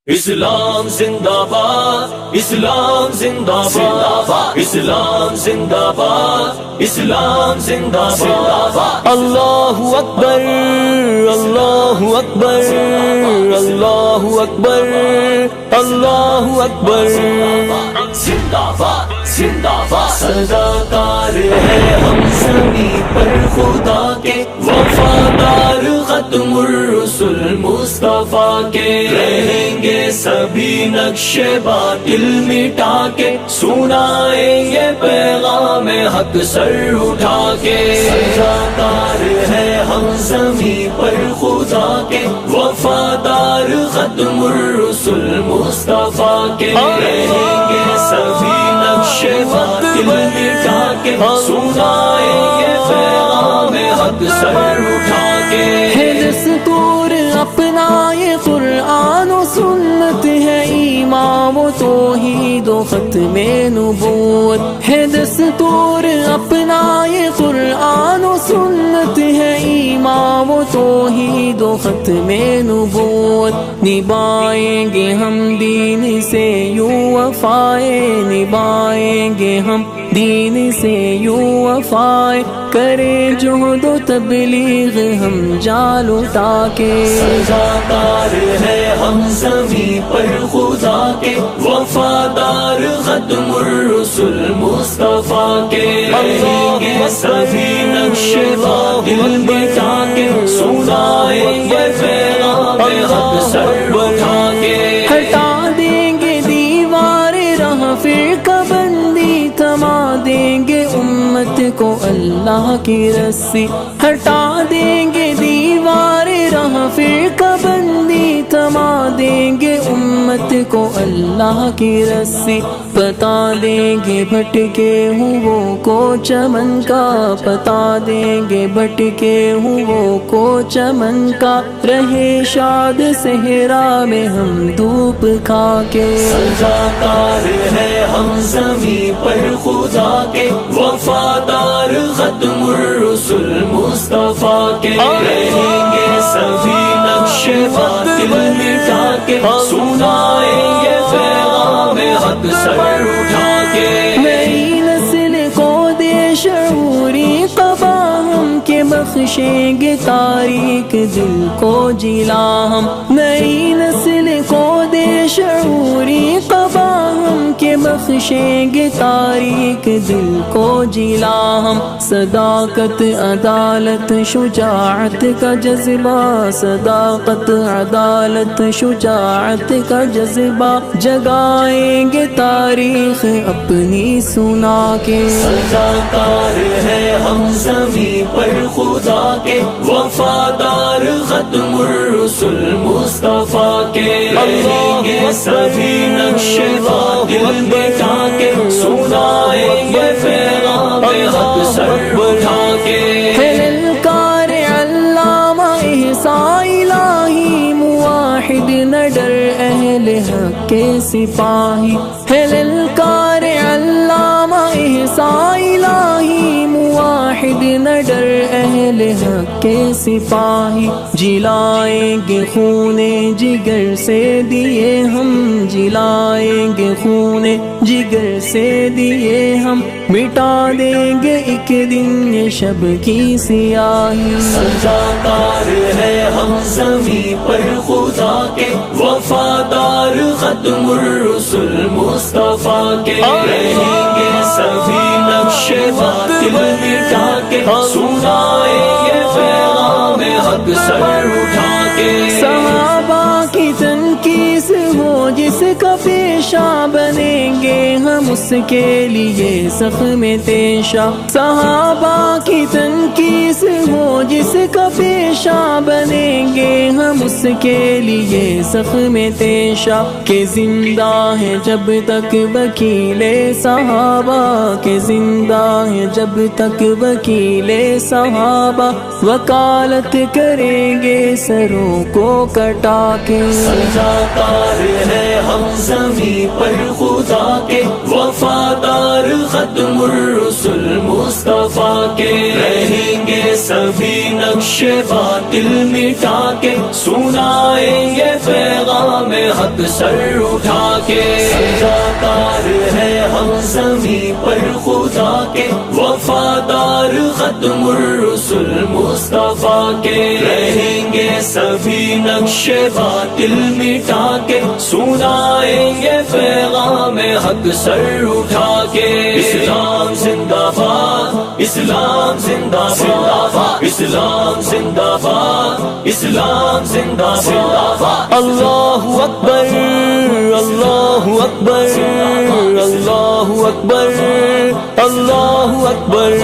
اسلام زندہ باد، اسلام زندہ باد، اسلام زندہ باد، اسلام زندہ باد۔ اللہ اکبر، اللہ اکبر، اللہ اکبر، اللہ اکبر۔ زندہ باد، زندہ باد۔ صداکار ہے ہم زمین پر خدا کے، وفادار ختم الرسل مصطفیٰ کے، رہیں گے سبھی نقش باطل مٹا کے، سنائیں گے پیغام حق سر اٹھا کے۔ صداکار ہے ہم زمین پر خدا کے، وفادار ختم الرسل مصطفیٰ کے، رہیں گے سبھی نقش باطل مٹا کے، سنائیں گے پیغام حق سر اٹھا کے۔ ہے دستور اپنا یہ قرآن و سنت، ہے ایمان و توحید و ختم نبوت، ہے دستور اپنا یہ قرآن و سنت، ہے ایمان و توحید و ختم نبوت۔ نبھائیں گے ہم دین سے یوں وفائے، نبھائیں گے ہم دین سے یوں وفائے، کریں جہد و تبلیغ ہم جال اٹھا کے۔ صداکار ہے ہم زمین پر خدا کے، وفادار ختم الرسل مصطفیٰ کے، رہیں گے سبھی نقش باطل مٹا کے، سنائیں گے پیغام حق سر اٹھا کے۔ ہٹا دیں گے دیوار راہ فرقہ بندی، تھما دیں گے امت کو اللہ کی رسی، ہٹا دیں گے دیوار راہ فرقہ بندی، تھما دیں گے امت کو اللہ کی رسی، بتا دیں گے بھٹکے ہوں کو چمن کا، بتا دیں گے بھٹکے ہوں کو چمن کا، رہے شاد صحرا میں ہم دھوپ کھا کے۔ صداکار ہے ہم زمین پر خدا کے، وفادار ختم الرسل مصطفیٰ کے، رہیں گے سبھی نقش باطل مٹا کے، سنائیں گے پیغام حق سر اٹھا کے۔ نئی نسل کو دے شعوری قبا ہم کے، بخشیں گے تاریک دل کو جلا ہم، نئی نسل کو دے شعوری قبا ہم کے، بخشیں گے تاریک دل کو جلا ہم، صداقت عدالت شجاعت کا جذبہ، صداقت عدالت شجاعت کا جذبہ، جگائیں گے تاریخ اپنی سنا کے۔ صداکار ہے ہم زمین پر خدا کے، وفادار ختم الرسل مصطفیٰ کے، رہیں گے سبھی نقش باطل مٹا کے، سنائیں گے پیغام حق سر اٹھا کے۔ ہے للکار علامہ احسان الہی، مواحد نہ ڈر اہل حق کے سپاہی، ہے للکار علامہ احسان الہی، مواحد نہ ڈر اہل حق کے سپاہی، جلائیں گے خون جگر سے دیے ہم، جلائیں گے خون جگر سے دیے ہم، مٹا دیں گے ایک دن یہ شب کی سیاہی۔ صداکار ہے ہم زمین پر خدا کے، وفادار ختم الرسل مصطفیٰ کے، رہیں گے سبھی نقش باطل مٹا کے، سنائیں گے پیغام حق سر اٹھا کے۔ صحابہ کی تنقیس ہو جس کا پیشہ، بنیں گے ہم اس کے لیے زخم تیشہ، صحابہ کی تنقیس ہو جس کا پیشہ، بنیں گے ہم اس کے لیے زخم تیشہ، کہ زندہ ہے جب تک وکیل صحابہ، کہ زندہ ہے جب تک وکیل صحابہ، وکالت کریں گے سروں کو کٹا کے۔ صداکار ہے ہم زمین پر خدا کے، وفادار ختم الرسل مصطفیٰ مصطفیٰ کے، رہیں گے سبھی نقش باطل مٹا کے، سنائیں گے پیغام حق سر اٹھا کے، سجاکار ہے ہم زمین پر خدا کے، وفادار ختم الرسل مصطفیٰ کے، رہیں گے سبھی نقش باطل مٹا کے، سنائیں گے پیغام حق سر اٹھا کے، اسلام زندہ باد، اسلام زندہ باد، اسلام زندہ باد، اسلام زندہ باد، اللہ اکبر اللہ اکبر اللہ اکبر اللہ اکبر